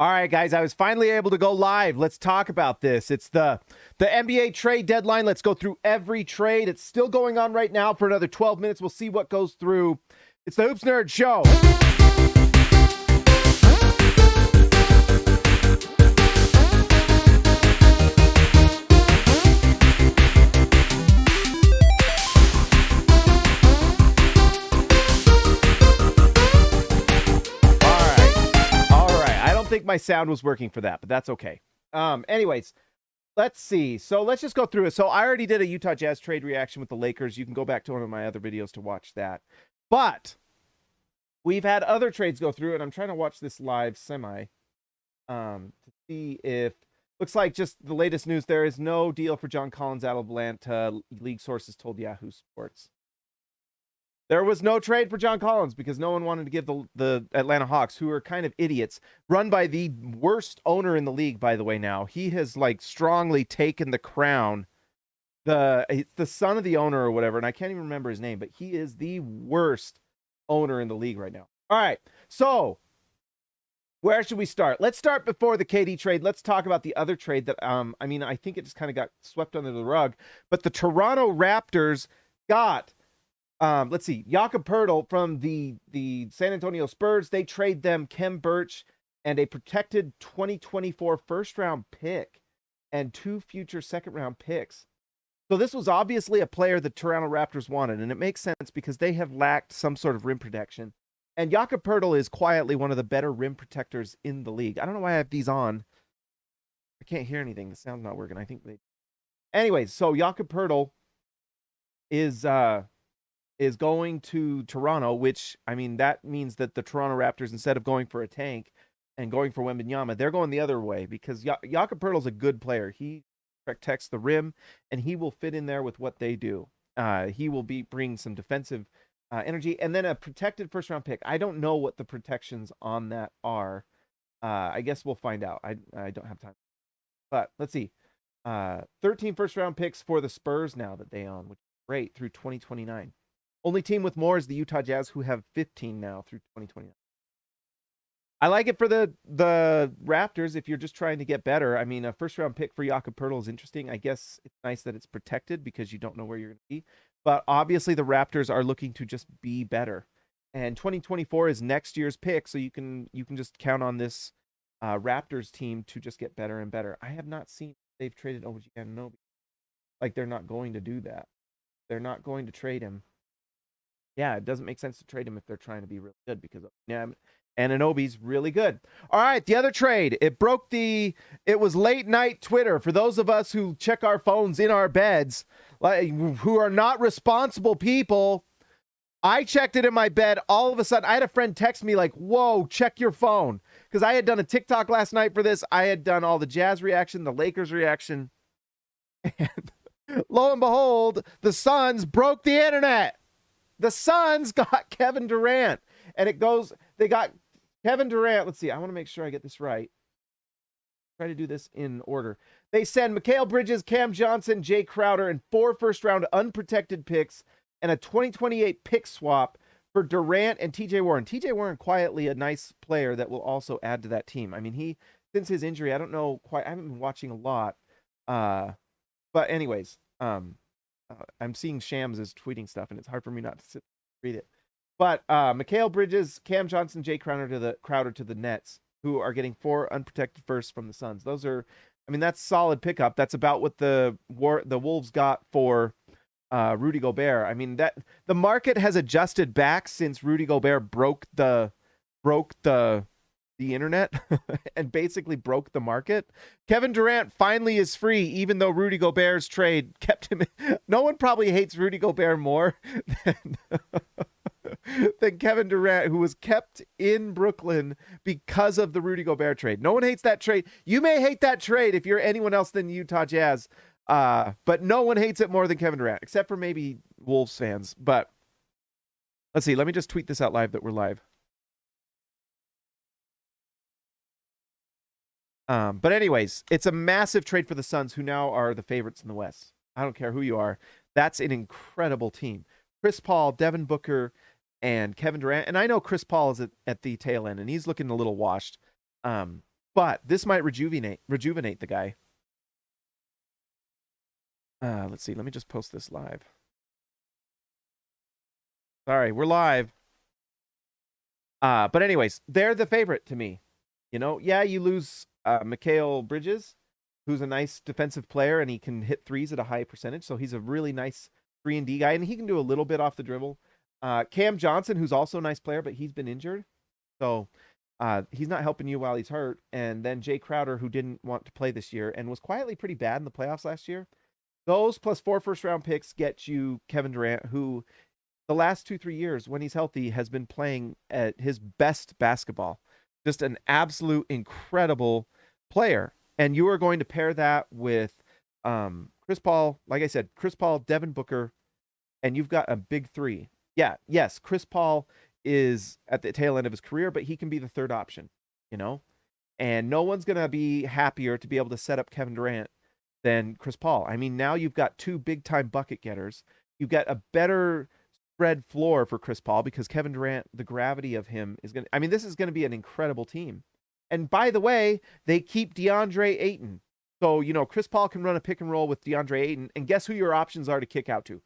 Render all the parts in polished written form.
All right, guys, I was finally able to go live. Let's talk about this. It's the NBA trade deadline. Let's go through every trade. It's still going on right now for another 12 minutes. We'll see what goes through. It's the Hoops Nerd Show. I think my sound was working for that, but that's okay. Anyways, let's see. So let's just go through it. So I already did a Utah Jazz trade reaction with the Lakers. You can go back to one of my other videos to watch that. But we've had other trades go through, and I'm trying to watch this live to see if looks like just the latest news. There is no deal for John Collins out of Atlanta. League sources told Yahoo Sports. There was no trade for John Collins because no one wanted to give the Atlanta Hawks, who are kind of idiots, run by the worst owner in the league, by the way, now. He has, like, strongly taken the crown. It's the son of the owner or whatever, and I can't even remember his name, but he is the worst owner in the league right now. All right, so where should we start? Let's start before the KD trade. Let's talk about the other trade that, I think it just kind of got swept under the rug, but the Toronto Raptors got... let's see, Jakob Poeltl from the San Antonio Spurs. They trade them Khem Birch and a protected 2024 first-round pick and 2 future second-round picks. So this was obviously a player the Toronto Raptors wanted, and it makes sense because they have lacked some sort of rim protection. And Jakob Poeltl is quietly one of the better rim protectors in the league. I don't know why I have these on. I can't hear anything. The sound's not working. I think they... Anyways, so Jakob Poeltl is going to Toronto, which, that means that the Toronto Raptors, instead of going for a tank and going for Wembanyama, they're going the other way because Jakob Poeltl's a good player. He protects the rim, and he will fit in there with what they do. He will bring some defensive energy, and then a protected first-round pick. I don't know what the protections on that are. I guess we'll find out. I don't have time. But let's see. 13 first-round picks for the Spurs now that they own, which is great, through 2029. Only team with more is the Utah Jazz, who have 15 now through 2029. I like it for the Raptors if you're just trying to get better. A first-round pick for Jakob Poeltl is interesting. I guess it's nice that it's protected because you don't know where you're going to be. But obviously the Raptors are looking to just be better. And 2024 is next year's pick, so you can just count on this Raptors team to just get better and better. I have not seen they've traded OG Anunoby. Like, they're not going to do that. They're not going to trade him. Yeah, it doesn't make sense to trade him if they're trying to be really good because Anunoby's really good. All right, the other trade. It was late night Twitter. For those of us who check our phones in our beds, who are not responsible people, I checked it in my bed. All of a sudden, I had a friend text me like, whoa, check your phone. Because I had done a TikTok last night for this. I had done all the Jazz reaction, the Lakers reaction. And lo and behold, the Suns broke the internet. The Suns got Kevin Durant, and they got Kevin Durant. Let's see. I want to make sure I get this right. Try to do this in order. They send Mikal Bridges, Cam Johnson, Jay Crowder, and 4 first-round unprotected picks and a 2028 pick swap for Durant and TJ Warren. TJ Warren, quietly a nice player that will also add to that team. Since his injury, I don't know quite. I haven't been watching a lot. But anyways, I'm seeing Shams is tweeting stuff, and it's hard for me not to sit and read it. But Mikal Bridges, Cam Johnson, Jay Crowder to the Nets, who are getting 4 unprotected firsts from the Suns. Those are, that's solid pickup. That's about what the Wolves got for Rudy Gobert. That the market has adjusted back since Rudy Gobert broke the internet and basically broke the market. Kevin Durant finally is free, even though Rudy Gobert's trade kept him. No one probably hates Rudy Gobert more than Kevin Durant, who was kept in Brooklyn because of the Rudy Gobert trade. No one hates that trade. You may hate that trade if you're anyone else than Utah Jazz, but no one hates it more than Kevin Durant, except for maybe Wolves fans. But let's see. Let me just tweet this out live that we're live. But anyways, it's a massive trade for the Suns, who now are the favorites in the West. I don't care who you are. That's an incredible team. Chris Paul, Devin Booker, and Kevin Durant. And I know Chris Paul is at the tail end, and he's looking a little washed. But this might rejuvenate the guy. Let's see. Let me just post this live. Sorry, we're live. But anyways, they're the favorite to me. You know, yeah, you lose Mikal Bridges, who's a nice defensive player, and he can hit threes at a high percentage. So he's a really nice 3-and-D guy, and he can do a little bit off the dribble. Cam Johnson, who's also a nice player, but he's been injured. So he's not helping you while he's hurt. And then Jay Crowder, who didn't want to play this year and was quietly pretty bad in the playoffs last year. Those plus 4 first-round picks get you Kevin Durant, who the last 2-3 years, when he's healthy, has been playing at his best basketball. Just an absolute incredible player. And you are going to pair that with Chris Paul, like I said, Chris Paul, Devin Booker, and you've got a big three. Yeah, yes, Chris Paul is at the tail end of his career, but he can be the third option, you know? And no one's going to be happier to be able to set up Kevin Durant than Chris Paul. I mean, now you've got 2 big-time bucket getters. You've got a better spread floor for Chris Paul because Kevin Durant, the gravity of him is going to, I mean, this is going to be an incredible team. And by the way, they keep DeAndre Ayton. So, you know, Chris Paul can run a pick and roll with DeAndre Ayton. And guess who your options are to kick out to?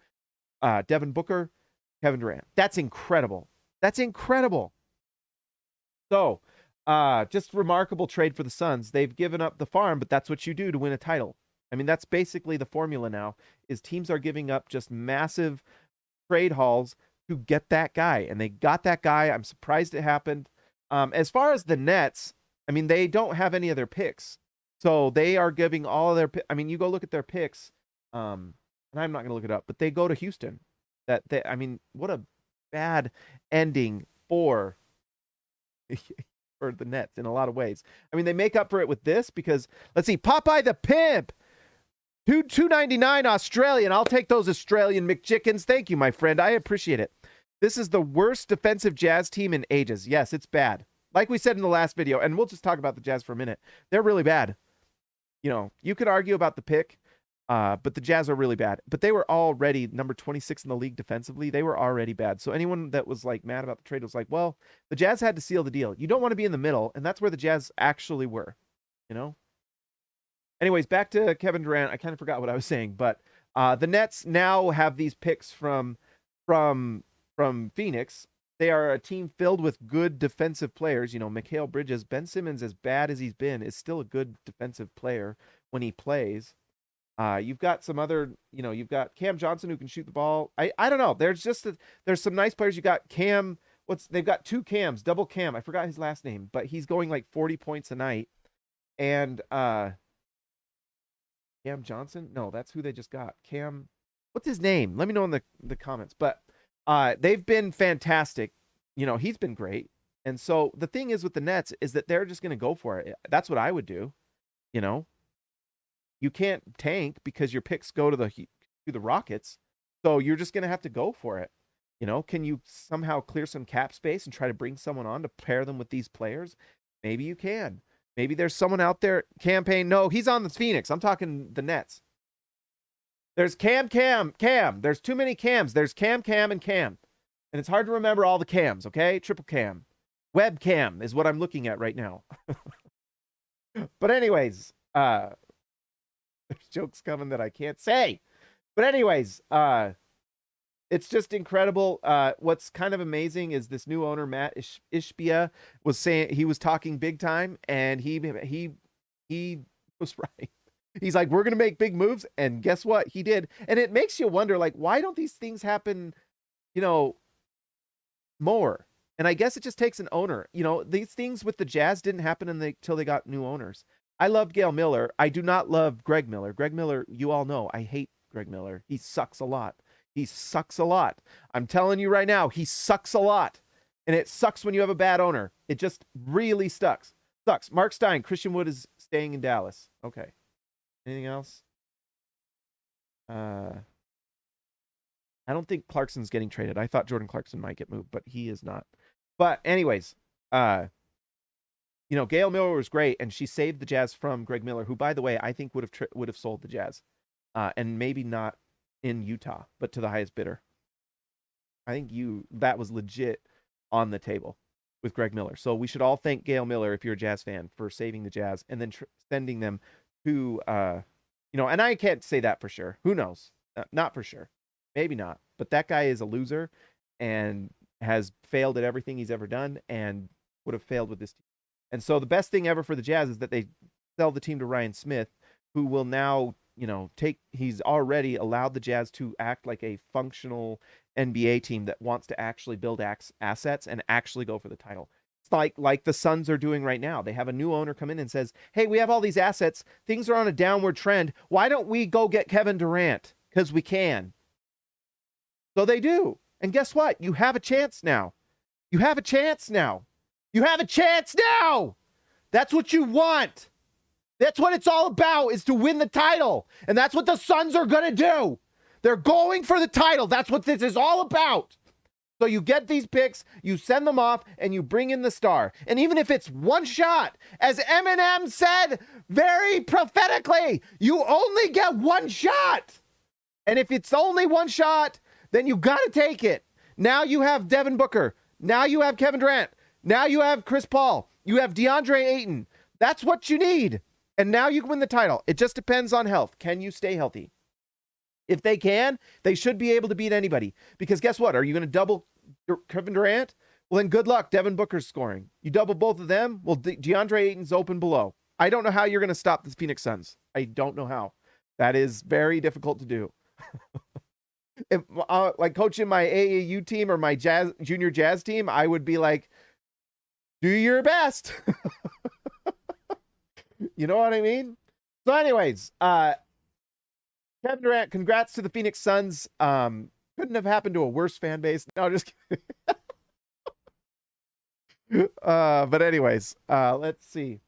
Devin Booker, Kevin Durant. That's incredible. That's incredible. So, just remarkable trade for the Suns. They've given up the farm, but that's what you do to win a title. I mean, that's basically the formula now, is teams are giving up just massive trade hauls to get that guy. And they got that guy. I'm surprised it happened. As far as the Nets, I mean, they don't have any of their picks. So they are giving all of their I mean, you go look at their picks. And I'm not going to look it up, but they go to Houston. I mean, what a bad ending for for the Nets in a lot of ways. I mean, they make up for it with this because, let's see, Popeye the Pimp, $2.99 Australian. I'll take those Australian McChickens. Thank you, my friend. I appreciate it. This is the worst defensive Jazz team in ages. Yes, it's bad. Like we said in the last video, and we'll just talk about the Jazz for a minute. They're really bad. You know, you could argue about the pick, but the Jazz are really bad. But they were already number 26 in the league defensively. They were already bad. So anyone that was like mad about the trade was like, well, the Jazz had to seal the deal. You don't want to be in the middle, and that's where the Jazz actually were, you know? Anyways, back to Kevin Durant. I kind of forgot what I was saying, but the Nets now have these picks from Phoenix. They are a team filled with good defensive players. You know, Mikal Bridges, Ben Simmons, as bad as he's been, is still a good defensive player when he plays. You've got some other, you know, you've got Cam Johnson who can shoot the ball. I don't know. There's some nice players. You got Cam. They've got 2 Cams, double Cam. I forgot his last name, but he's going like 40 points a night. And Cam Johnson? No, that's who they just got. Cam, what's his name? Let me know in the comments. But they've been fantastic. You know, he's been great. And so the thing is with the Nets is that they're just going to go for it. That's what I would do. You know, you can't tank because your picks go to the Rockets. So you're just going to have to go for it. You know, can you somehow clear some cap space and try to bring someone on to pair them with these players? Maybe you can. Maybe there's someone out there. Campaign. No, he's on the Phoenix. I'm talking the Nets. There's Cam. There's too many Cams. There's Cam, and Cam. And it's hard to remember all the Cams, okay? Triple Cam. Webcam is what I'm looking at right now. But anyways, there's jokes coming that I can't say. But anyways, it's just incredible. What's kind of amazing is this new owner, Matt Ishbia, was saying, he was talking big time, and he was right. He's like, we're going to make big moves. And guess what? He did. And it makes you wonder, like, why don't these things happen, you know, more? And I guess it just takes an owner. You know, these things with the Jazz didn't happen until they got new owners. I love Gail Miller. I do not love Greg Miller. Greg Miller, you all know, I hate Greg Miller. He sucks a lot. He sucks a lot. I'm telling you right now, he sucks a lot. And it sucks when you have a bad owner. It just really sucks. Mark Stein, Christian Wood is staying in Dallas. Okay. Anything else? I don't think Clarkson's getting traded. I thought Jordan Clarkson might get moved, but he is not. But anyways, you know, Gail Miller was great, and she saved the Jazz from Greg Miller, who, by the way, I think would have sold the Jazz, and maybe not in Utah, but to the highest bidder. I think that was legit on the table with Greg Miller. So we should all thank Gail Miller, if you're a Jazz fan, for saving the Jazz and then sending them to, and I can't say that for sure. Who knows? Not for sure. Maybe not. But that guy is a loser and has failed at everything he's ever done and would have failed with this team. And so the best thing ever for the Jazz is that they sell the team to Ryan Smith, who will now, he's already allowed the Jazz to act like a functional NBA team that wants to actually build assets and actually go for the title. It's like the Suns are doing right now. They have a new owner come in and says, hey, we have all these assets. Things are on a downward trend. Why don't we go get Kevin Durant? Because we can. So they do. And guess what? You have a chance now. You have a chance now. You have a chance now. That's what you want. That's what it's all about, is to win the title. And that's what the Suns are going to do. They're going for the title. That's what this is all about. So you get these picks, you send them off, and you bring in the star. And even if it's one shot, as Eminem said very prophetically, you only get one shot. And if it's only one shot, then you got to take it. Now you have Devin Booker. Now you have Kevin Durant. Now you have Chris Paul. You have DeAndre Ayton. That's what you need. And now you can win the title. It just depends on health. Can you stay healthy? If they can, they should be able to beat anybody. Because guess what? Are you going to double Kevin Durant? Well, then good luck. Devin Booker's scoring. You double both of them? Well, DeAndre Ayton's open below. I don't know how you're going to stop the Phoenix Suns. I don't know how. That is very difficult to do. If like coaching my AAU team or my junior Jazz team, I would be like, do your best. You know what I mean? So anyways, Kevin Durant, congrats to the Phoenix Suns. Couldn't have happened to a worse fan base. No, just kidding. But anyways, let's see.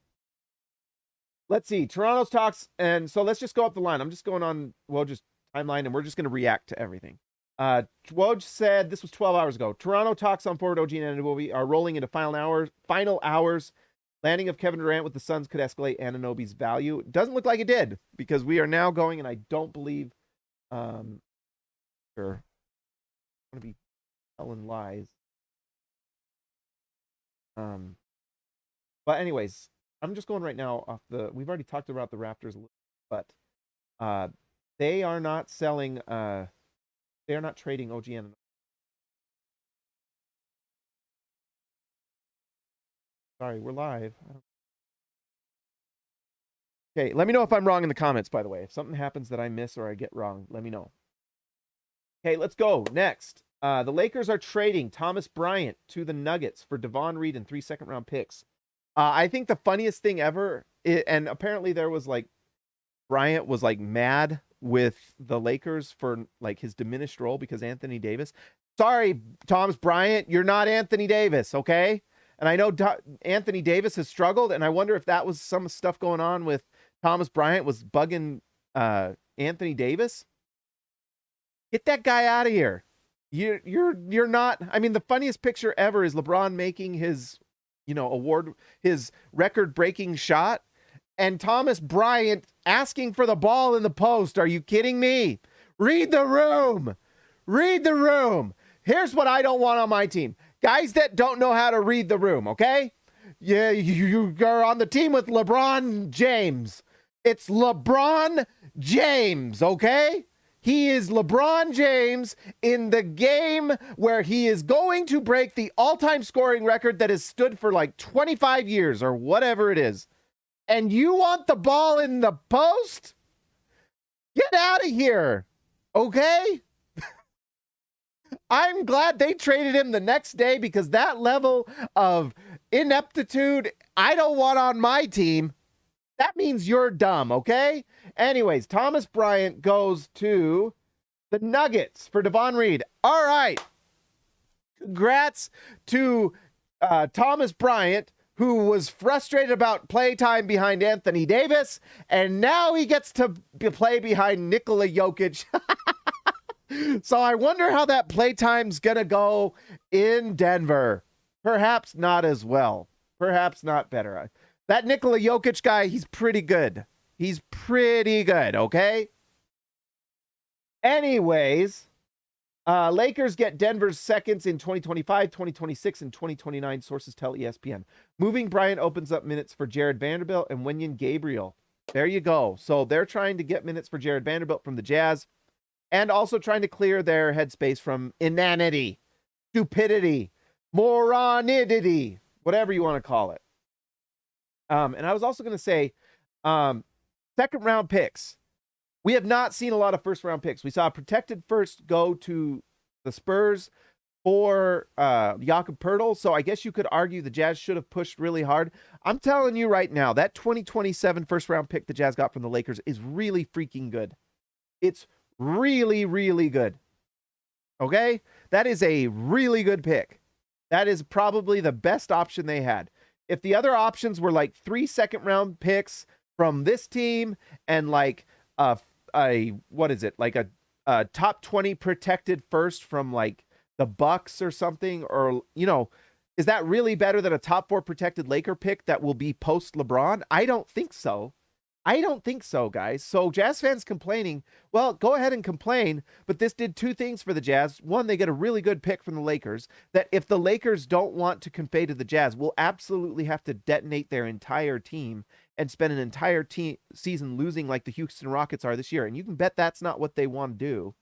Toronto's talks. And so let's just go up the line. I'm just going on, just timeline, and we're just going to react to everything. Woj said, this was 12 hours ago. Toronto talks on forward OG and Anunoby are rolling into final hours. Landing of Kevin Durant with the Suns could escalate Anunoby's value. It doesn't look like it did, because we are now going, and I don't believe, sure, I'm going to be telling lies. But anyways, I'm just going right now off we've already talked about the Raptors a little, but they are not selling, they are not trading OG Anunoby. Sorry, we're live. Okay, let me know if I'm wrong in the comments, by the way. If something happens that I miss or I get wrong, let me know. Okay, let's go. Next. The Lakers are trading Thomas Bryant to the Nuggets for Devon Reed and 3 second-round picks. I think the funniest thing ever, and apparently there was Bryant was mad with the Lakers for his diminished role because Anthony Davis. Sorry, Thomas Bryant, you're not Anthony Davis, okay? And I know Anthony Davis has struggled, and I wonder if that was some stuff going on with Thomas Bryant was bugging Anthony Davis. Get that guy out of here. You're not. I mean, the funniest picture ever is LeBron making his, his record-breaking shot, and Thomas Bryant asking for the ball in the post. Are you kidding me? Read the room. Read the room. Here's what I don't want on my team. Guys that don't know how to read the room, okay? Yeah, you're on the team with LeBron James. It's LeBron James, okay? He is LeBron James in the game where he is going to break the all-time scoring record that has stood for 25 years or whatever it is. And you want the ball in the post? Get out of here, okay? I'm glad they traded him the next day, because that level of ineptitude I don't want on my team. That means you're dumb, okay? Anyways, Thomas Bryant goes to the Nuggets for Devon Reed. All right. Congrats to Thomas Bryant, who was frustrated about playtime behind Anthony Davis, and now he gets to play behind Nikola Jokic. So I wonder how that playtime's going to go in Denver. Perhaps not as well. Perhaps not better. That Nikola Jokic guy, he's pretty good. He's pretty good, okay? Anyways, Lakers get Denver's seconds in 2025, 2026, and 2029, sources tell ESPN. Moving Bryant opens up minutes for Jared Vanderbilt and Wenyen Gabriel. There you go. So they're trying to get minutes for Jared Vanderbilt from the Jazz and also trying to clear their headspace from inanity, stupidity, moronidity, whatever you want to call it. And I was also going to say, second round picks. We have not seen a lot of first round picks. We saw a protected first go to the Spurs for Jakob Poeltl. So I guess you could argue the Jazz should have pushed really hard. I'm telling you right now, that 2027 first round pick the Jazz got from the Lakers is really freaking good. It's really, really good. Okay? That is a really good pick. That is probably the best option they had. If the other options were like 3 second round picks from this team and like what is it? Like a top 20 protected first from like the Bucks or something, or, you know, is that really better than a top 4 protected Laker pick that will be post LeBron? I don't think so. I don't think so, guys. So Jazz fans complaining, well, go ahead and complain, but this did 2 things for the Jazz. One, they get a really good pick from the Lakers that if the Lakers don't want to convey to the Jazz, will absolutely have to detonate their entire team and spend an entire season losing like the Houston Rockets are this year. And you can bet that's not what they want to do.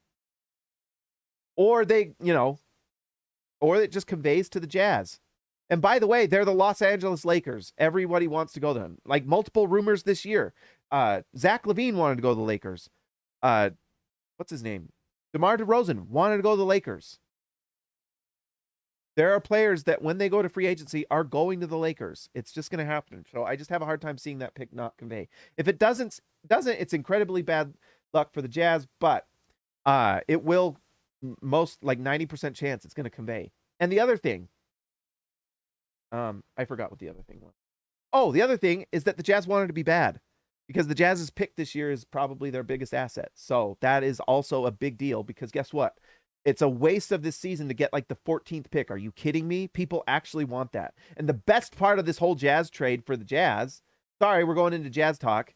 Or they, you know, or it just conveys to the Jazz. And by the way, they're the Los Angeles Lakers. Everybody wants to go to them. Like multiple rumors this year. Zach LaVine wanted to go to the Lakers. What's his name? DeMar DeRozan wanted to go to the Lakers. There are players that when they go to free agency are going to the Lakers. It's just going to happen. So I just have a hard time seeing that pick not convey. If it doesn't, it's incredibly bad luck for the Jazz, but it will most like 90% chance it's going to convey. And the other thing, I forgot what the other thing was. Oh, the other thing is that the Jazz wanted to be bad because the Jazz's pick this year is probably their biggest asset. So that is also a big deal because guess what? It's a waste of this season to get like the 14th pick. Are you kidding me? People actually want that. And the best part of this whole Jazz trade for the Jazz, sorry, we're going into Jazz talk,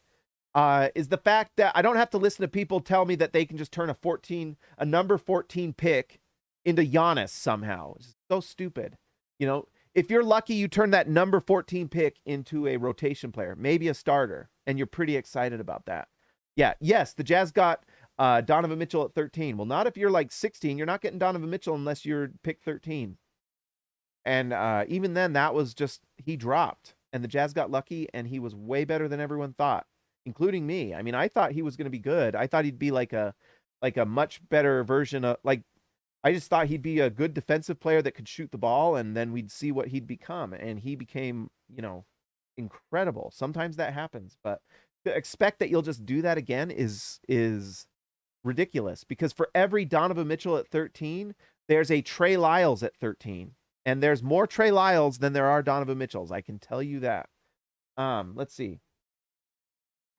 is the fact that I don't have to listen to people tell me that they can just turn a number 14 pick into Giannis somehow. It's so stupid. You know, if you're lucky, you turn that number 14 pick into a rotation player, maybe a starter, and you're pretty excited about that. Yeah, yes, the Jazz got Donovan Mitchell at 13. Well, not if you're like 16. You're not getting Donovan Mitchell unless you're pick 13. And even then, that was just, he dropped. And the Jazz got lucky, and he was way better than everyone thought, including me. I mean, I thought he was going to be good. I thought he'd be like a much better version of, like, I just thought he'd be a good defensive player that could shoot the ball, and then we'd see what he'd become. And he became, you know, incredible. Sometimes that happens, but to expect that you'll just do that again is ridiculous, because for every Donovan Mitchell at 13, there's a Trey Lyles at 13. And there's more Trey Lyles than there are Donovan Mitchells. I can tell you that. Let's see.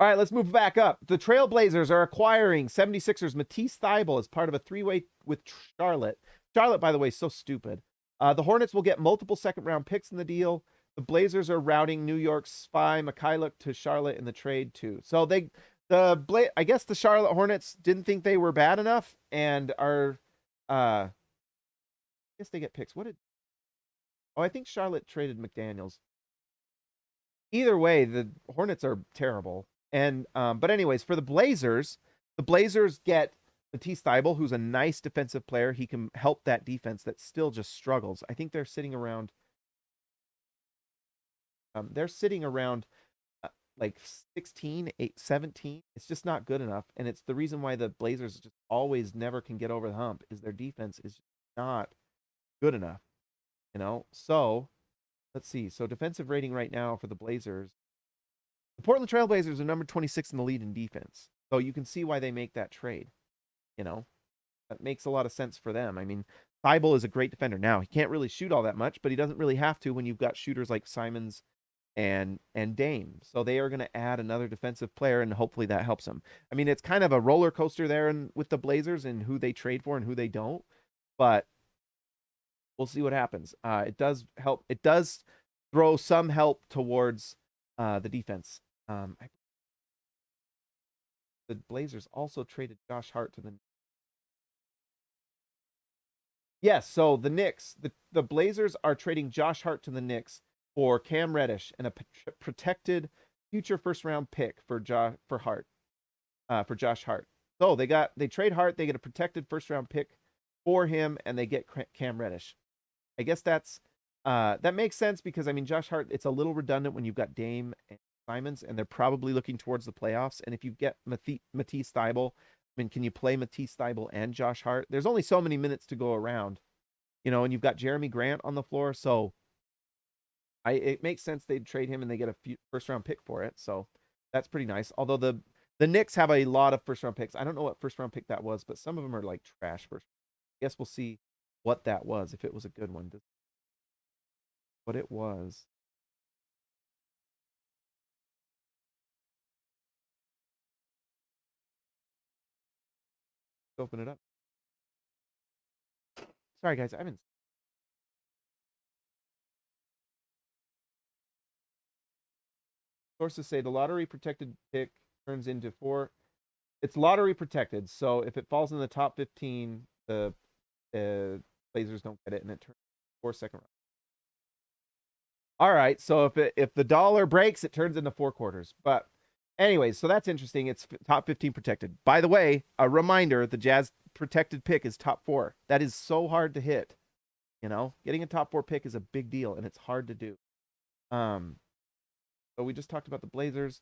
All right, let's move back up. The Trailblazers are acquiring 76ers Matisse Thybulle as part of a 3-way with Charlotte. Charlotte, by the way, is so stupid. The Hornets will get multiple second-round picks in the deal. The Blazers are routing New York's spy Mikal to Charlotte in the trade too. So I guess the Charlotte Hornets didn't think they were bad enough and are I guess they get picks. I think Charlotte traded McDaniels. Either way, the Hornets are terrible. And but anyways, for the Blazers get Matisse Thybulle, who's a nice defensive player. He can help that defense that still just struggles. I think they're sitting around like 16, 17. It's just not good enough. And it's the reason why the Blazers just always never can get over the hump, is their defense is not good enough. You know, so let's see. So defensive rating right now for the Blazers, the Portland Trailblazers are number 26 in the lead in defense. So you can see why they make that trade. You know, that makes a lot of sense for them. I mean, Thybulle is a great defender. Now, he can't really shoot all that much, but he doesn't really have to when you've got shooters like Simons and Dame. So they are going to add another defensive player, and hopefully that helps them. I mean, it's kind of a roller coaster there with the Blazers and who they trade for and who they don't. But we'll see what happens. It does help. It does throw some help towards the defense. The Blazers also traded Josh Hart to the Yes, so the Knicks, the Blazers are trading Josh Hart to the Knicks for Cam Reddish and a protected future first round pick for Josh Hart. So they trade Hart, they get a protected first round pick for him, and they get Cam Reddish. I guess that makes sense because I mean Josh Hart, it's a little redundant when you've got Dame and Simons, and they're probably looking towards the playoffs. And if you get Matisse Thybulle, I mean, can you play Matisse Thybulle and Josh Hart? There's only so many minutes to go around, and you've got Jeremy Grant on the floor, so it makes sense they'd trade him and they get a first round pick for it. So that's pretty nice. Although the Knicks have a lot of first round picks. I don't know what first round pick that was, but some of them are like trash first. I guess we'll see what that was, if it was a good one. What it was. Let's open it up. Sorry guys, I haven't. Sources say the lottery protected pick turns into 4. It's lottery protected, so if it falls in the top 15, the Blazers don't get it, and it turns 4 second round. All right, so if the dollar breaks, it turns into 4 quarters. But anyways, so that's interesting. It's top 15 protected. By the way, a reminder: the Jazz protected pick is top 4. That is so hard to hit. Getting a top 4 pick is a big deal, and it's hard to do. So we just talked about the Blazers.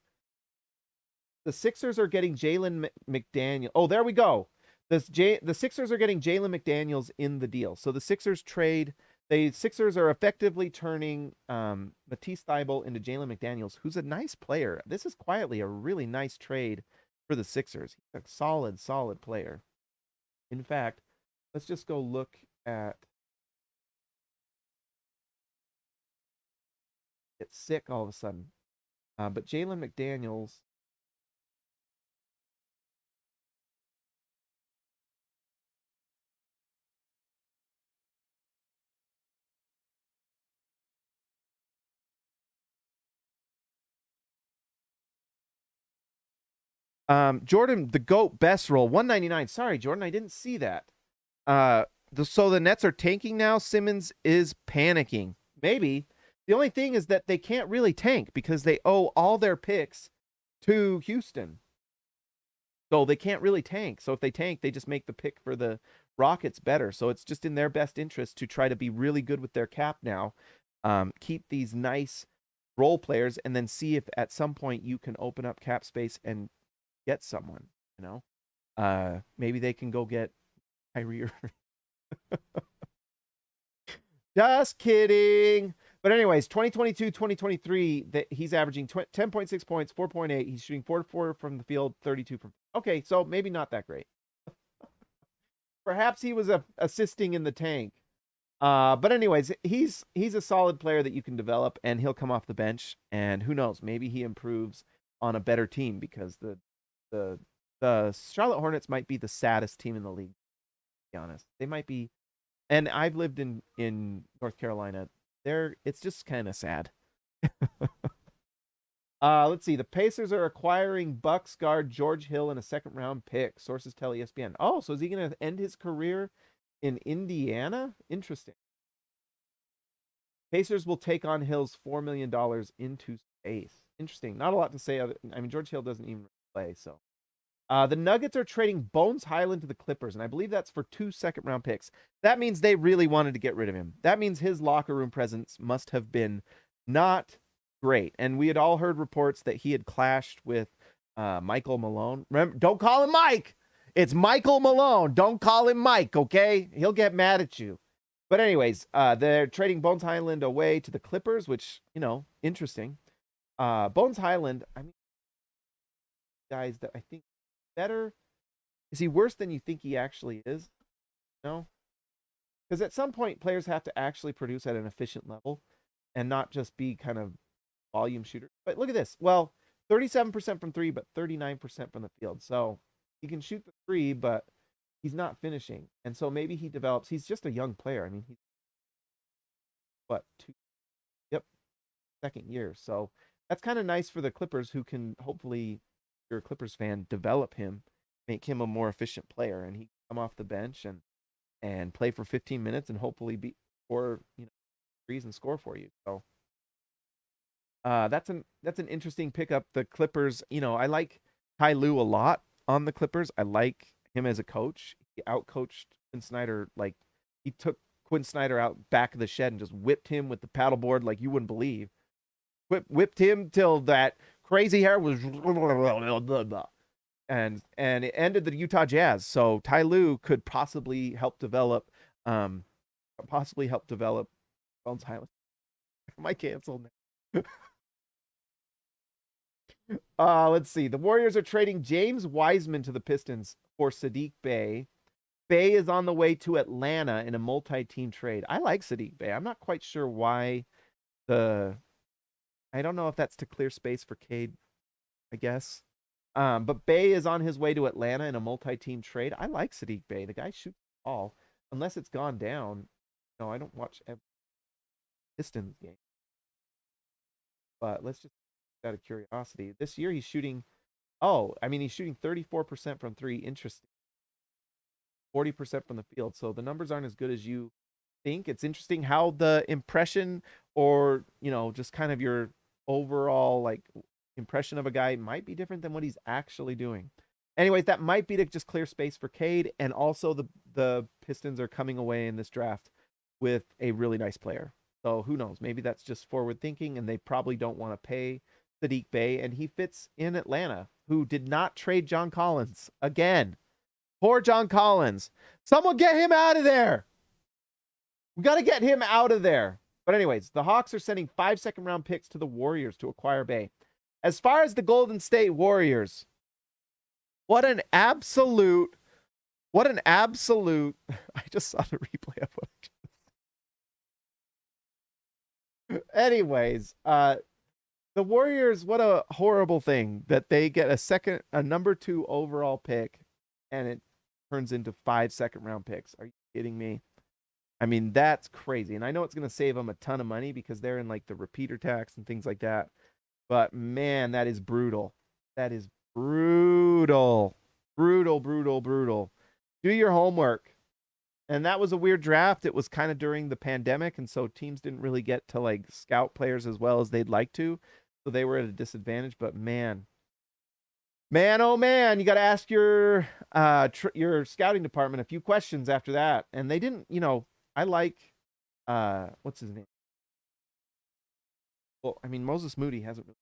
The Sixers are getting Jalen McDaniel. Oh, there we go. The Sixers are getting Jalen McDaniels in the deal. So the Sixers trade. The Sixers are effectively turning Matisse Thybulle into Jalen McDaniels, who's a nice player. This is quietly a really nice trade for the Sixers. He's a solid player. In fact, let's just go look at. Get sick all of a sudden. But Jalen McDaniels. Jordan, the GOAT best roll, 199. Sorry, Jordan, I didn't see that. So the Nets are tanking now. Simmons is panicking. Maybe. The only thing is that they can't really tank because they owe all their picks to Houston. So they can't really tank. So if they tank, they just make the pick for the Rockets better. So it's just in their best interest to try to be really good with their cap now. Keep these nice role players, and then see if at some point you can open up cap space and get someone. Maybe they can go get Kyrie Irving. Just kidding. But anyways, 2022, 2023, he's averaging 10.6 points, 4.8. He's shooting 4-4 from the field, 32 from. Okay, so maybe not that great. Perhaps he was assisting in the tank. But anyways, he's a solid player that you can develop, and he'll come off the bench. And who knows, maybe he improves on a better team, because the Charlotte Hornets might be the saddest team in the league. To be honest, they might be. And I've lived in North Carolina. It's just kind of sad. Let's see. The Pacers are acquiring Bucks guard George Hill in a second-round pick. Sources tell ESPN. Oh, so is he going to end his career in Indiana? Interesting. Pacers will take on Hill's $4 million into space. Interesting. Not a lot to say. I mean, George Hill doesn't even play, so. The Nuggets are trading Bones Highland to the Clippers, and I believe that's for 2 second-round picks. That means they really wanted to get rid of him. That means his locker room presence must have been not great. And we had all heard reports that he had clashed with Michael Malone. Remember, don't call him Mike. It's Michael Malone. Don't call him Mike, okay? He'll get mad at you. But anyways, they're trading Bones Highland away to the Clippers, which, interesting. Bones Highland, I mean, guys that I think better. Is he worse than you think he actually is? No? Because at some point, players have to actually produce at an efficient level and not just be kind of volume shooters. But look at this. Well, 37% from 3, but 39% from the field. So he can shoot the 3, but he's not finishing. And so maybe he develops. He's just a young player. I mean, he's what, 2? Yep, second year. So that's kind of nice for the Clippers, who can hopefully, if you're a Clippers fan, develop him, make him a more efficient player, and he come off the bench and and play for 15 minutes and hopefully be or threes and score for you. So that's an interesting pickup. The Clippers, I like Ty Lue a lot on the Clippers. I like him as a coach. He outcoached Quinn Snyder. Like he took Quinn Snyder out back of the shed and just whipped him with the paddleboard like you wouldn't believe. Whipped him till that crazy hair was and it ended the Utah Jazz. So Ty Lue could possibly help develop Bones Highland. Am I canceled now? Let's see. The Warriors are trading James Wiseman to the Pistons for Sadiq Bey. Bey is on the way to Atlanta in a multi-team trade. I like Sadiq Bey. I'm not quite sure why I don't know if that's to clear space for Cade, I guess. But Bey is on his way to Atlanta in a multi-team trade. I like Sadiq Bey. The guy shoots the ball. Unless it's gone down. No, I don't watch every Pistons game. But let's just out of curiosity. This year he's shooting he's shooting 34% from three. Interesting. 40% from the field. So the numbers aren't as good as you think. It's interesting how the impression or, just kind of your overall like impression of a guy might be different than what he's actually doing. Anyways, that might be to just clear space for Cade. And also the Pistons are coming away in this draft with a really nice player. So who knows? Maybe that's just forward thinking and they probably don't want to pay Sadiq Bey, and he fits in Atlanta, who did not trade John Collins again. Poor John Collins. Someone get him out of there. We got to get him out of there. But anyways, the Hawks are sending 5 second-round picks to the Warriors to acquire Bey. As far as the Golden State Warriors, what an absolute, I just saw the replay of what anyways, the Warriors, what a horrible thing that they get a number 2 overall pick and it turns into 5 second-round picks. Are you kidding me? I mean, that's crazy. And I know it's going to save them a ton of money because they're in like the repeater tax and things like that. But man, that is brutal. That is brutal. Brutal. Do your homework. And that was a weird draft. It was kind of during the pandemic. And so teams didn't really get to like scout players as well as they'd like to. So they were at a disadvantage. But man, oh man, you got to ask your scouting department a few questions after that. And they didn't, I like, what's his name? Well, I mean, Moses Moody hasn't really.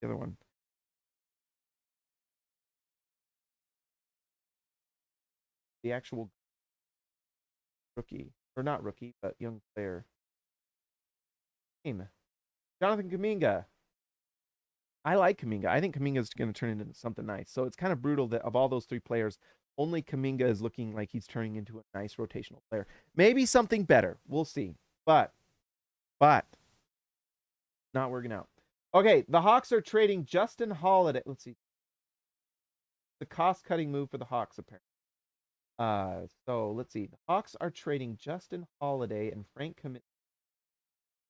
The other one. The actual rookie, or not rookie, but young player. Name. Jonathan Kuminga. I like Kuminga. I think Kuminga is going to turn into something nice. So it's kind of brutal that of all those 3 players, only Kuminga is looking like he's turning into a nice rotational player. Maybe something better. We'll see. But not working out. Okay, the Hawks are trading Justin Holiday. Let's see. The cost-cutting move for the Hawks, apparently. So let's see. The Hawks are trading Justin Holiday and Frank Kaminsky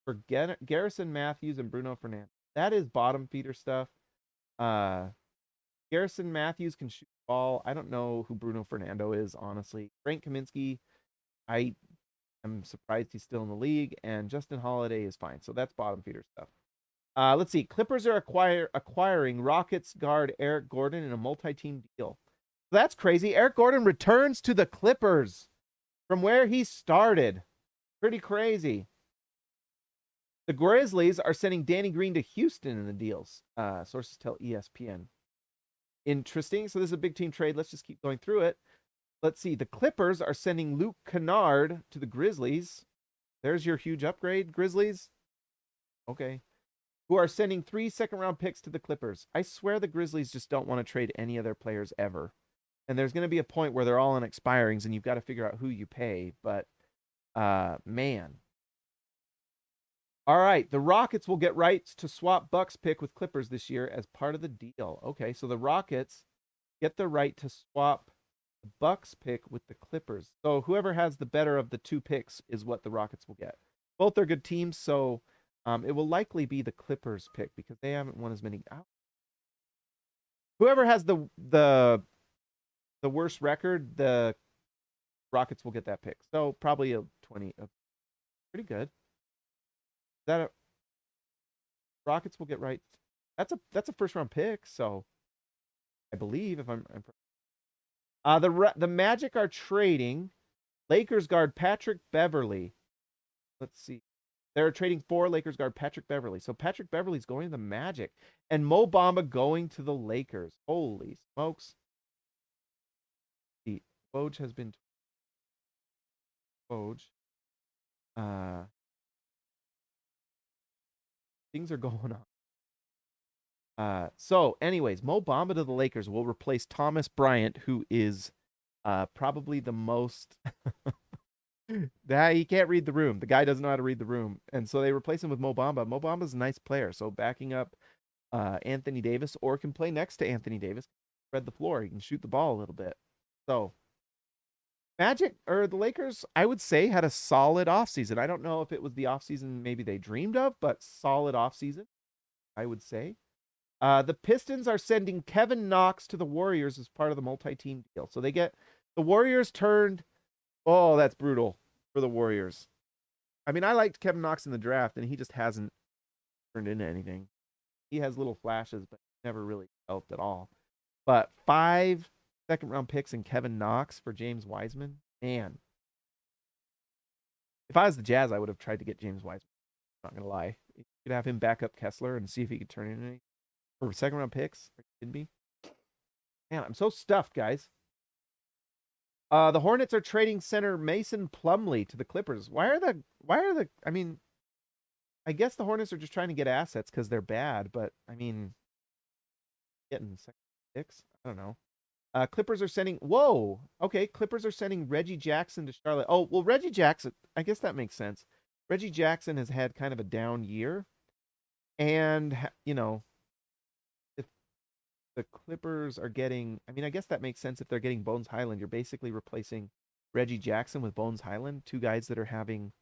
for Garrison Matthews and Bruno Fernando. That is bottom feeder stuff. Garrison Matthews can shoot the ball. I don't know who Bruno Fernando is, honestly. Frank Kaminsky, I am surprised he's still in the league. And Justin Holiday is fine. So that's bottom feeder stuff. Let's see. Clippers are acquiring Rockets guard Eric Gordon in a multi-team deal. So that's crazy. Eric Gordon returns to the Clippers from where he started. Pretty crazy. The Grizzlies are sending Danny Green to Houston in the deals. Sources tell ESPN. Interesting. So this is a big team trade. Let's just keep going through it. Let's see. The Clippers are sending Luke Kennard to the Grizzlies. There's your huge upgrade, Grizzlies. Okay. Who are sending 3 second-round picks to the Clippers. I swear the Grizzlies just don't want to trade any of their players ever. And there's going to be a point where they're all on expirings and you've got to figure out who you pay. But, man. All right. The Rockets will get rights to swap Bucks pick with Clippers this year as part of the deal. Okay. So the Rockets get the right to swap the Bucks pick with the Clippers. So whoever has the better of the 2 picks is what the Rockets will get. Both are good teams. So it will likely be the Clippers pick because they haven't won as many. Whoever has the worst record, the Rockets will get that pick. So probably a 20. Pretty good. That a, Rockets will get right. That's a first round pick. So I believe if the Magic are trading Lakers guard Patrick Beverly. Let's see. They're trading for Lakers guard Patrick Beverly. So Patrick Beverly's going to the Magic. And Mo Bamba going to the Lakers. Holy smokes. The Woj has been Woj. Things are going on. So anyways, Mo Bamba to the Lakers will replace Thomas Bryant, who is probably the most that he can't read the room. The guy doesn't know how to read the room. And so they replace him with Mo Bamba. Mo Bamba's a nice player. So backing up Anthony Davis, or can play next to Anthony Davis, spread the floor. He can shoot the ball a little bit. So Magic or the Lakers, I would say, had a solid offseason. I don't know if it was the offseason maybe they dreamed of, but solid offseason, I would say. The Pistons are sending Kevin Knox to the Warriors as part of the multi-team deal. So they get the Warriors turned. Oh, that's brutal for the Warriors. I mean, I liked Kevin Knox in the draft, and he just hasn't turned into anything. He has little flashes, but never really helped at all. But 5 second-round picks and Kevin Knox for James Wiseman. Man. If I was the Jazz, I would have tried to get James Wiseman. I'm not going to lie. You could have him back up Kessler and see if he could turn into anything. For second-round picks? Are you kidding me? Man, I'm so stuffed, guys. The Hornets are trading center Mason Plumlee to the Clippers. I mean, I guess the Hornets are just trying to get assets because they're bad, but I mean, getting second picks? I don't know. Clippers are sending, Clippers are sending Reggie Jackson to Charlotte. Oh, well, Reggie Jackson, I guess that makes sense. Reggie Jackson has had kind of a down year. And, you know, if the Clippers are getting, I mean, I guess that makes sense if they're getting Bones Highland. You're basically replacing Reggie Jackson with Bones Highland, two guys that are having,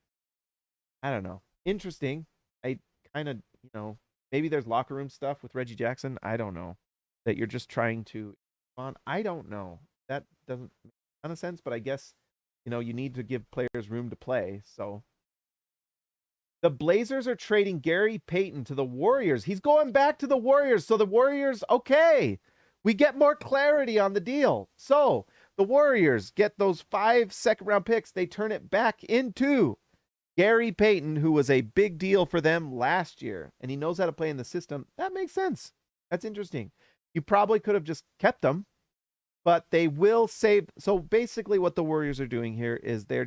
I don't know, interesting. I kind of, you know, maybe there's locker room stuff with Reggie Jackson. I don't know. That you're just trying to on. I don't know. That doesn't make a ton of sense, but I guess, you know, you need to give players room to play. So the Blazers are trading Gary Payton to the Warriors. He's going back to the Warriors. So the Warriors, okay, we get more clarity on the deal. So the Warriors get those 5 second-round picks. They turn it back into Gary Payton, who was a big deal for them last year, and he knows how to play in the system. That makes sense. That's interesting. You probably could have just kept them, but they will save. So basically what the Warriors are doing here is they're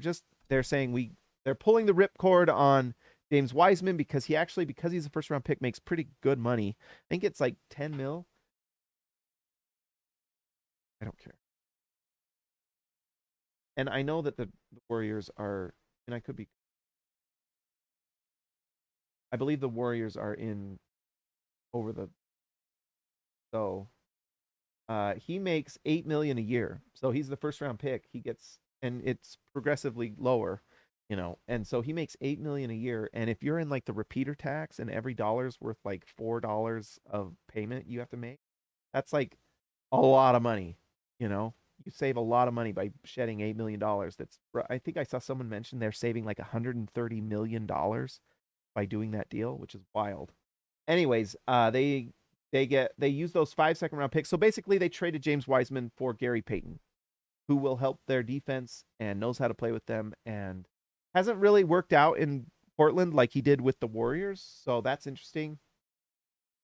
saying they're pulling the ripcord on James Wiseman because he's a first round pick, makes pretty good money. I think it's like 10 mil. I don't care. And I know that the Warriors are, and I believe the Warriors are in over the, so he makes $8 million a year. So he's the first round pick. He gets, and it's progressively lower, you know. And so he makes $8 million a year. And if you're in like the repeater tax and every dollar's worth like $4 of payment you have to make, that's like a lot of money, you know. You save a lot of money by shedding $8 million. I think I saw someone mention they're saving like $130 million by doing that deal, which is wild. Anyways, they use those 5 second round picks. So basically they traded James Wiseman for Gary Payton, who will help their defense and knows how to play with them and hasn't really worked out in Portland like he did with the Warriors. So that's interesting.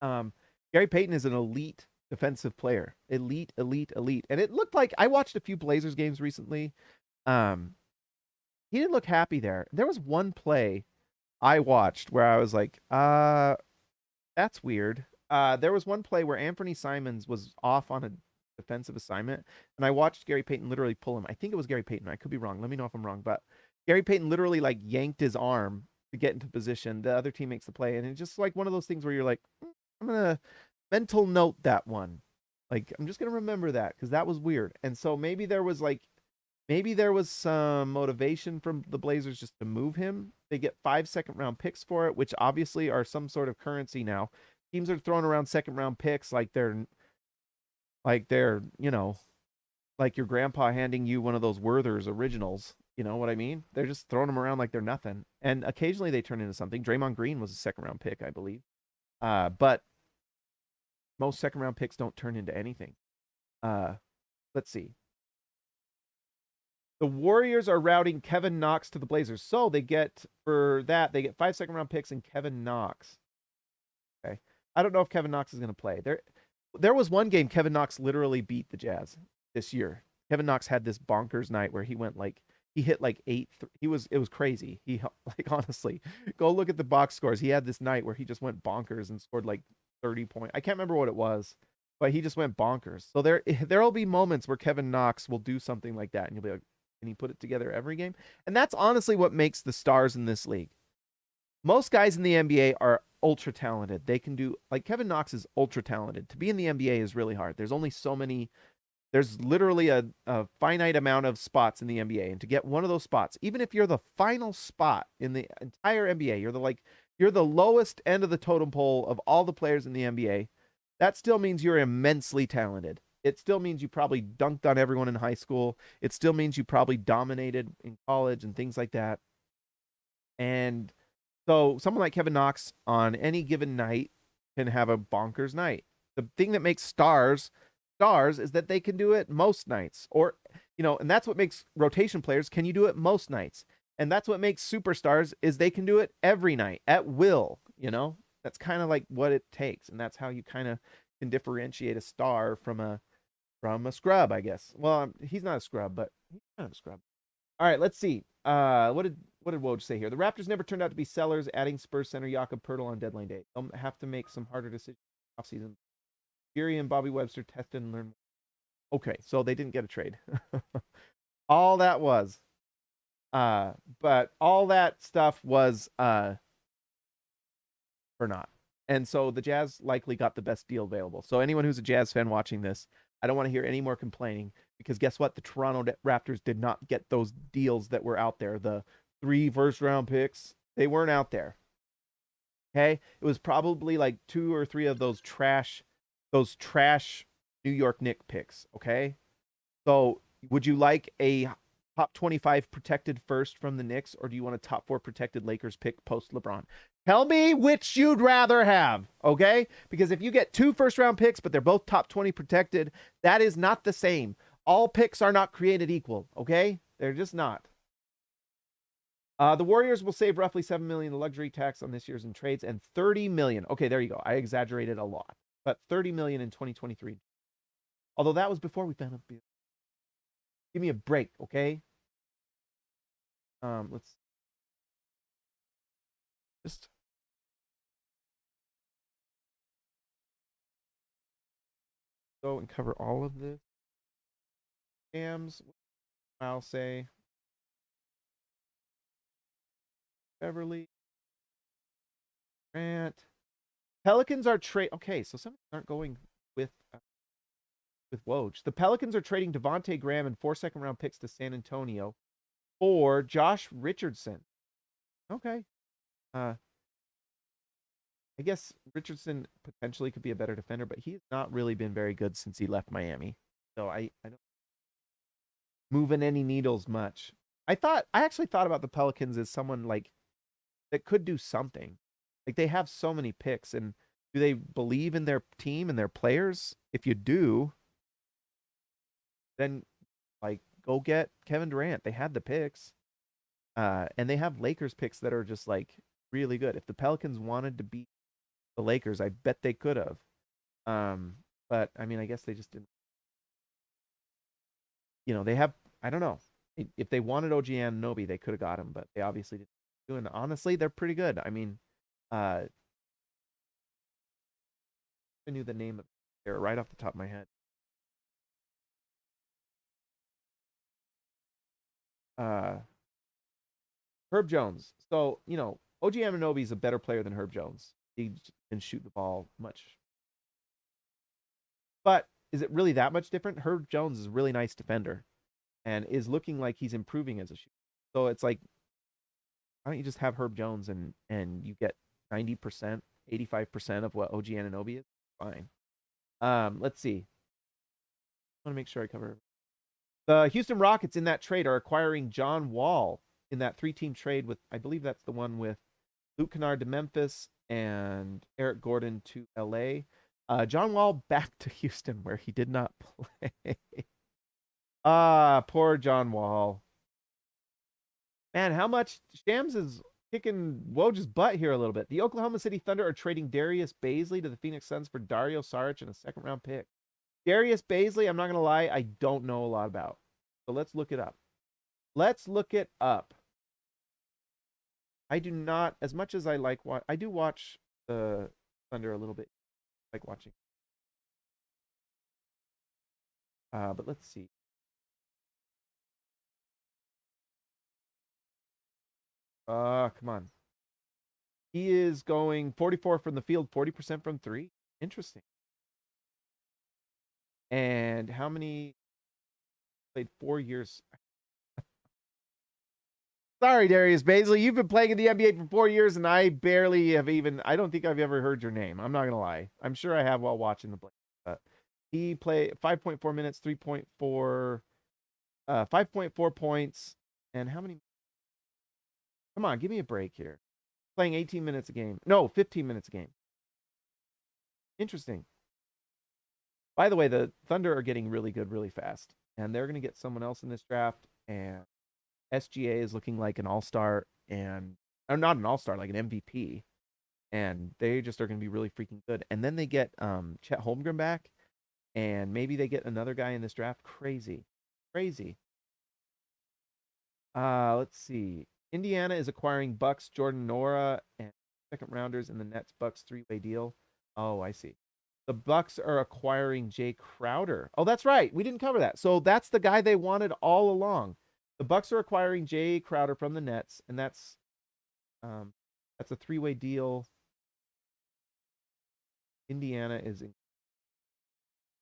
Gary Payton is an elite defensive player. Elite. And it looked like I watched a few Blazers games recently. He didn't look happy there. There was one play I watched where I was like, that's weird. There was one play where Anthony Simons was off on a defensive assignment, and I watched Gary Payton literally pull him. I think it was Gary Payton. I could be wrong. Let me know if I'm wrong. But Gary Payton literally like yanked his arm to get into position. The other team makes the play, and it's just like one of those things where you're like, I'm gonna mental note that one. Like I'm just gonna remember that because that was weird. And so maybe there was some motivation from the Blazers just to move him. They get 5 second round picks for it, which obviously are some sort of currency now. Teams are throwing around second round picks like they're, you know, like your grandpa handing you one of those Werther's originals. You know what I mean? They're just throwing them around like they're nothing. And occasionally they turn into something. Draymond Green was a second round pick, I believe. But most second round picks don't turn into anything. Let's see. The Warriors are routing Kevin Knox to the Blazers. So they get, for that, they get 5 second round picks and Kevin Knox. Okay. I don't know if Kevin Knox is going to play. There was one game Kevin Knox literally beat the Jazz this year. Kevin Knox had this bonkers night where he went like, he hit like 8. It was crazy. He, like, honestly, go look at the box scores. He had this night where he just went bonkers and scored like 30 points. I can't remember what it was, but he just went bonkers. So there'll be moments where Kevin Knox will do something like that, and you'll be like, can he put it together every game? And that's honestly what makes the stars in this league. Most guys in the NBA are ultra talented. They can do, like, Kevin Knox is ultra talented. To be in the NBA is really hard. There's only so many. There's literally a finite amount of spots in the NBA, and to get one of those spots, even if you're the final spot in the entire NBA, you're the lowest end of the totem pole of all the players in the NBA. That still means you're immensely talented. It still means you probably dunked on everyone in high school. It still means you probably dominated in college and things like that. And so someone like Kevin Knox on any given night can have a bonkers night. The thing that makes stars is that they can do it most nights, or, and that's what makes rotation players. Can you do it most nights? And that's what makes superstars is they can do it every night at will. That's kind of like what it takes. And that's how you kind of can differentiate a star from a scrub, I guess. Well, he's not a scrub, but he's kind of a scrub. All right, let's see. What did Woj say here? The Raptors never turned out to be sellers, adding Spurs center Jakob Poeltl on deadline day. They'll have to make some harder decisions offseason. Fury and Bobby Webster tested and learned. Okay, so they didn't get a trade. All that was. But all that stuff was for naught. And so the Jazz likely got the best deal available. So anyone who's a Jazz fan watching this, I don't want to hear any more complaining, because guess what? The Toronto Raptors did not get those deals that were out there. The 3 first-round picks, they weren't out there. Okay? It was probably like 2 or 3 of those trash New York Knicks picks. Okay? So would you like a top 25 protected first from the Knicks, or do you want a top 4 protected Lakers pick post LeBron? Tell me which you'd rather have, okay? Because if you get 2 first-round picks, but they're both top 20 protected, that is not the same. All picks are not created equal, okay? They're just not. The Warriors will save roughly $7 million in luxury tax on this year's in trades, and $30 million. Okay, there you go. I exaggerated a lot, but $30 million in 2023. Although that was before we found out. Give me a break, okay? Let's just go and cover all of this. Scams, I'll say. Beverly. Grant. Pelicans are okay, so some aren't going with Woj. The Pelicans are trading Devontae Graham and 4 second-round picks to San Antonio for Josh Richardson. Okay. I guess Richardson potentially could be a better defender, but he's not really been very good since he left Miami. So I don't moving any needles much. I actually thought about the Pelicans as someone like that could do something. Like, they have so many picks, and do they believe in their team and their players? If you do, then like go get Kevin Durant. They had the picks. And they have Lakers picks that are just like really good. If the Pelicans wanted to beat the Lakers, I bet they could have. But I mean, I guess they just didn't. They have, I don't know. If they wanted OG Anunoby, they could have got him, but they obviously didn't. And honestly, they're pretty good. I mean, I knew the name of it right off the top of my head. Herb Jones. So, OG Anunoby is a better player than Herb Jones. He can shoot the ball much. But is it really that much different? Herb Jones is a really nice defender and is looking like he's improving as a shooter. So it's like, why don't you just have Herb Jones and you get 90%, 85% of what OG Anunoby is? Fine. Let's see. I want to make sure I cover. The Houston Rockets in that trade are acquiring John Wall in that 3-team trade with, I believe that's the one with Luke Kennard to Memphis and Eric Gordon to LA. John Wall back to Houston where he did not play. Poor John Wall. Man, how much Shams is kicking Woj's butt here a little bit. The Oklahoma City Thunder are trading Darius Baisley to the Phoenix Suns for Dario Saric and a second-round pick. Darius Baisley, I'm not going to lie, I don't know a lot about. So let's look it up. Let's look it up. I do not, as much as I like what I do watch the Thunder a little bit, like watching. But let's see. Come on. He is going 44 from the field, 40% from 3. Interesting. And how many played 4 years? Sorry, Darius Baisley. You've been playing in the NBA for 4 years, and I barely have even. I don't think I've ever heard your name. I'm not gonna lie. I'm sure I have while watching the play. But he played 5.4 minutes, 3.4, 5.4 points, and how many? Come on, give me a break here. Playing 18 minutes a game. No, 15 minutes a game. Interesting. By the way, the Thunder are getting really good really fast, and they're gonna get someone else in this draft, and SGA is looking like an all-star and or not an all-star, like an MVP. And they just are going to be really freaking good. And then they get Chet Holmgren back, and maybe they get another guy in this draft. Crazy. Crazy. Let's see. Indiana is acquiring Bucks, Jordan Nora, and second rounders in the Nets Bucks 3-way deal. Oh, I see. The Bucks are acquiring Jay Crowder. Oh, that's right. We didn't cover that. So that's the guy they wanted all along. The Bucks are acquiring Jay Crowder from the Nets, and that's a 3-way deal. Indiana is in.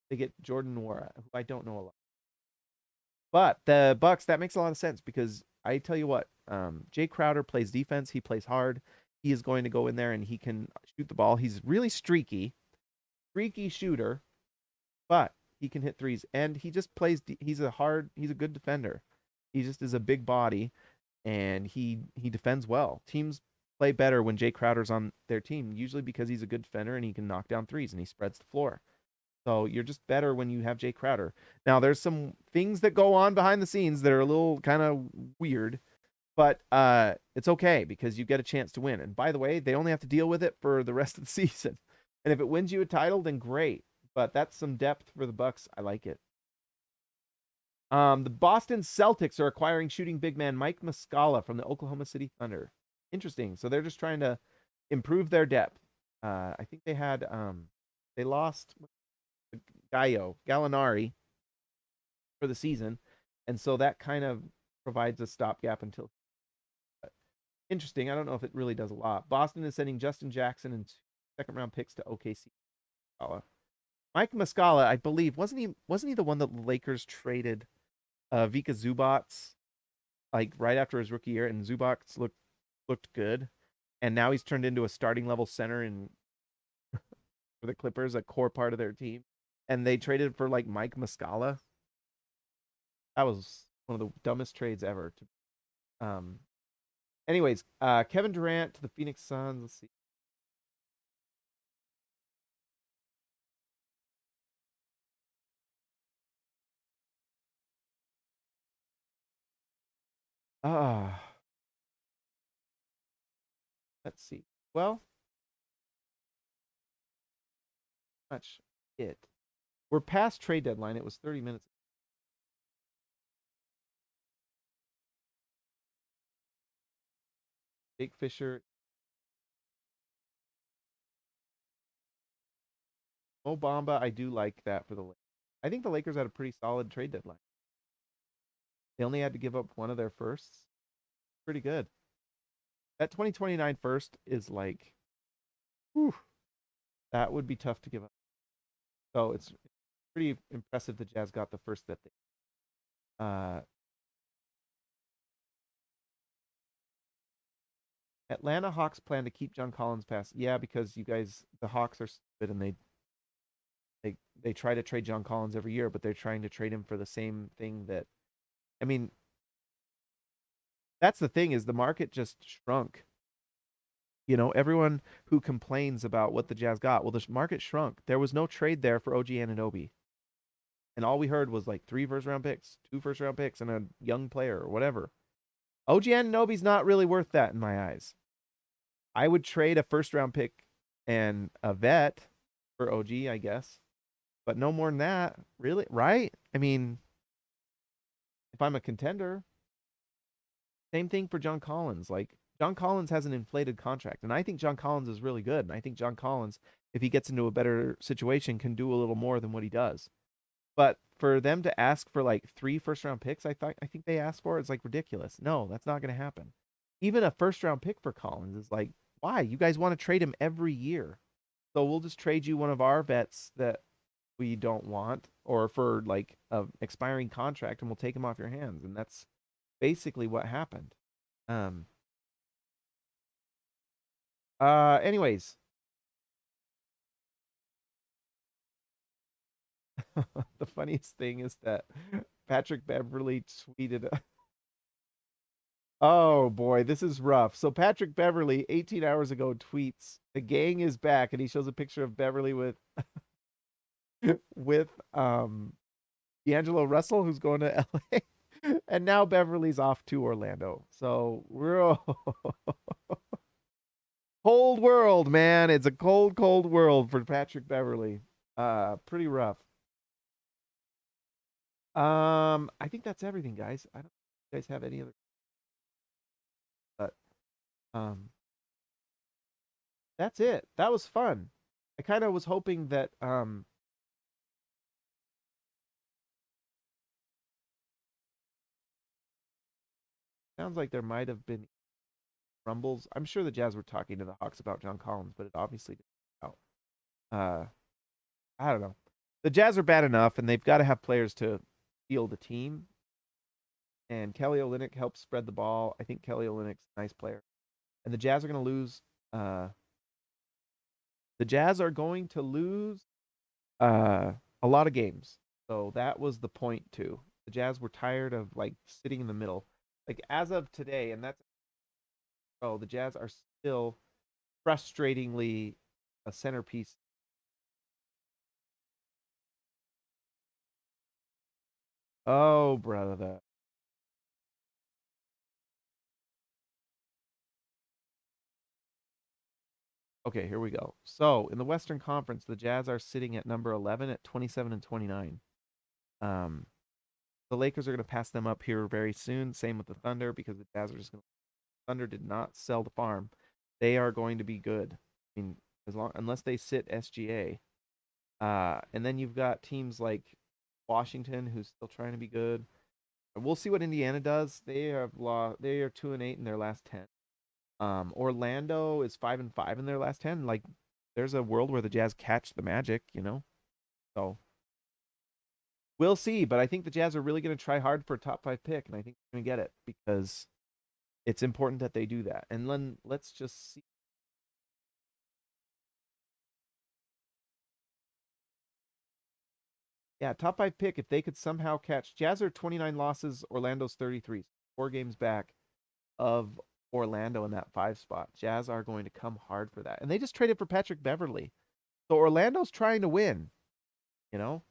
They get Jordan Nora, who I don't know a lot. But the Bucks, that makes a lot of sense because I tell you what, Jay Crowder plays defense. He plays hard. He is going to go in there and he can shoot the ball. He's really streaky shooter, but he can hit threes. And he just plays. He's a good defender. He just is a big body, and he defends well. Teams play better when Jay Crowder's on their team, usually because he's a good defender and he can knock down threes and he spreads the floor. So you're just better when you have Jay Crowder. Now, there's some things that go on behind the scenes that are a little kind of weird, but it's okay because you get a chance to win. And by the way, they only have to deal with it for the rest of the season. And if it wins you a title, then great. But that's some depth for the Bucks. I like it. The Boston Celtics are acquiring shooting big man Mike Muscala from the Oklahoma City Thunder. Interesting. So they're just trying to improve their depth. I think they lost Gallinari for the season, and so that kind of provides a stopgap until. Interesting. I don't know if it really does a lot. Boston is sending Justin Jackson and 2nd-round picks to OKC. Mike Muscala, I believe, wasn't he the one that the Lakers traded Vika Zubac like right after his rookie year, and Zubac looked good, and now he's turned into a starting level center in for the Clippers, a core part of their team. And they traded for like Mike Muscala. That was one of the dumbest trades ever. Anyways, Kevin Durant to the Phoenix Suns. Let's see. Let's see. Well, much it. We're past trade deadline. It was 30 minutes. Jake Fisher. Mo Bamba, I do like that for the Lakers. I think the Lakers had a pretty solid trade deadline. They only had to give up one of their firsts. Pretty good. That 2029 first is like, whew, that would be tough to give up. So it's pretty impressive the Jazz got the first that they. Atlanta Hawks plan to keep John Collins past. Yeah, because you guys, the Hawks are stupid and they they try to trade John Collins every year, but they're trying to trade him for the same thing that, I mean, that's the thing is the market just shrunk. You know, everyone who complains about what the Jazz got, well, the market shrunk. There was no trade there for OG Anunoby. And all we heard was like 3 first-round picks, 2 first-round picks, and a young player or whatever. OG Anunoby's not really worth that in my eyes. I would trade a first-round pick and a vet for OG, I guess. But no more than that, really, right? I mean, if I'm a contender, same thing for John Collins. Like, John Collins has an inflated contract, and I think John Collins is really good. And I think John Collins, if he gets into a better situation, can do a little more than what he does. But for them to ask for like 3 first-round picks, I think they asked for it's like ridiculous. No, that's not going to happen. Even a first-round pick for Collins is like, why? You guys want to trade him every year, so we'll just trade you one of our vets that we don't want, or for like a expiring contract, and we'll take him off your hands. And that's basically what happened. Anyways, the funniest thing is that Patrick Beverly tweeted. Oh boy, this is rough. So Patrick Beverly, 18 hours ago, tweets, "The gang is back," and he shows a picture of Beverly with with D'Angelo Russell, who's going to LA. And now Beverly's off to Orlando. So we're cold world, man. It's a cold, cold world for Patrick Beverly. Pretty rough. I think that's everything, guys. I don't know if you guys have any other, but that's it. That was fun. I kind of was hoping that sounds like there might have been rumbles. I'm sure the Jazz were talking to the Hawks about John Collins, but it obviously didn't work out. I don't know. The Jazz are bad enough, and they've got to have players to field the team. And Kelly Olynyk helps spread the ball. I think Kelly Olynyk's a nice player. And the Jazz are going to lose. The Jazz are going to lose a lot of games. So that was the point too. The Jazz were tired of like sitting in the middle. Like as of today, and that's the Jazz are still frustratingly a centerpiece. Oh, brother. Okay, here we go. So in the Western Conference, the Jazz are sitting at number 11 at 27 and 29. The Lakers are going to pass them up here very soon. Same with the Thunder, because the Jazz are just going to. Thunder did not sell the farm. They are going to be good. I mean, unless they sit SGA. And then you've got teams like Washington, who's still trying to be good. We'll see what Indiana does. They are 2-8 in their last 10. Orlando is 5-5 in their last 10. Like, there's a world where the Jazz catch the Magic, you know. So we'll see. But I think the Jazz are really going to try hard for a top 5 pick, and I think they're going to get it because it's important that they do that. And then let's just see. Yeah, top 5 pick. If they could somehow catch, Jazz are 29 losses, Orlando's 33, 4 games back of Orlando in that 5 spot. Jazz are going to come hard for that. And they just traded for Patrick Beverly. So Orlando's trying to win. You know,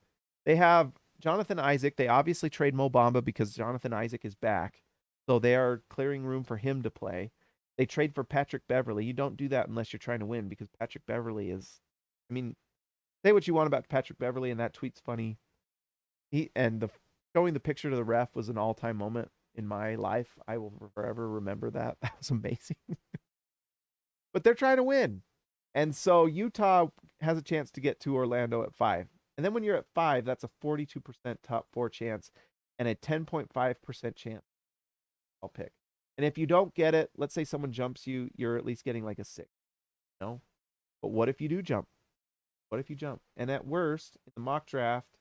they have Jonathan Isaac. They obviously trade Mo Bamba because Jonathan Isaac is back. So they are clearing room for him to play. They trade for Patrick Beverly. You don't do that unless you're trying to win, because Patrick Beverly is, I mean, say what you want about Patrick Beverly, and that tweet's funny. Showing the picture to the ref was an all-time moment in my life. I will forever remember that. That was amazing. But they're trying to win. And so Utah has a chance to get to Orlando at 5. And then when you're at 5, that's a 42% top 4 chance and a 10.5% chance I'll pick. And if you don't get it, let's say someone jumps you, you're at least getting like a 6. You know? But what if you do jump? What if you jump? And at worst, in the mock draft,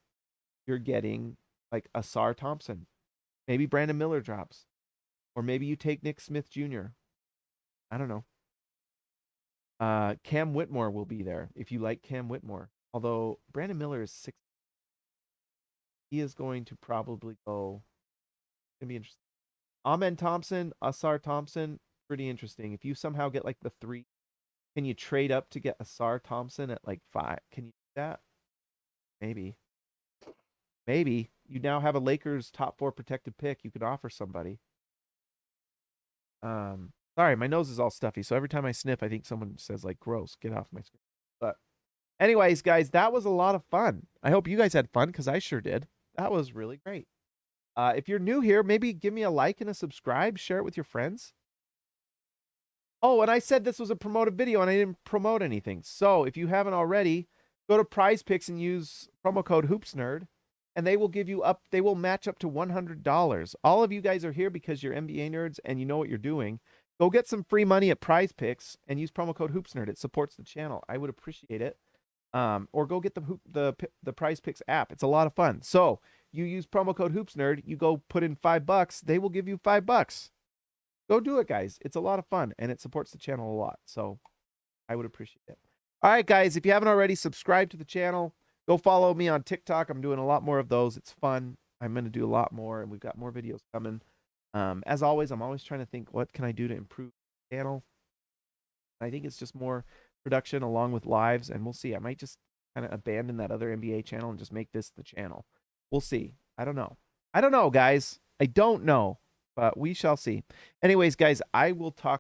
you're getting like Asar Thompson. Maybe Brandon Miller drops. Or maybe you take Nick Smith Jr. I don't know. Cam Whitmore will be there if you like Cam Whitmore. Although Brandon Miller is 6. He is going to probably go. It's going to be interesting. Amen Thompson, Asar Thompson, pretty interesting. If you somehow get like the 3, can you trade up to get Asar Thompson at like 5? Can you do that? Maybe. Maybe. You now have a Lakers top 4 protected pick you could offer somebody. Sorry, my nose is all stuffy, so every time I sniff, I think someone says like gross, get off my screen. But anyways, guys, that was a lot of fun. I hope you guys had fun because I sure did. That was really great. If you're new here, maybe give me a like and a subscribe. Share it with your friends. Oh, and I said this was a promoted video, and I didn't promote anything. So if you haven't already, go to Prize Picks and use promo code HoopsNerd, and they will give you up. They will match up to $100. All of you guys are here because you're NBA nerds and you know what you're doing. Go get some free money at Prize Picks and use promo code HoopsNerd. It supports the channel. I would appreciate it. Or go get the Prize Picks app. It's a lot of fun. So you use promo code HoopsNerd. You go put in $5. They will give you $5. Go do it, guys. It's a lot of fun, and it supports the channel a lot. So I would appreciate it. All right, guys, if you haven't already, subscribe to the channel. Go follow me on TikTok. I'm doing a lot more of those. It's fun. I'm going to do a lot more, and we've got more videos coming. As always, I'm always trying to think, what can I do to improve the channel? I think it's just more production along with lives, and we'll see. I might just kind of abandon that other NBA channel and just make this the channel. We'll see. I don't know. I don't know, guys. I don't know, but we shall see. Anyways, guys, I will talk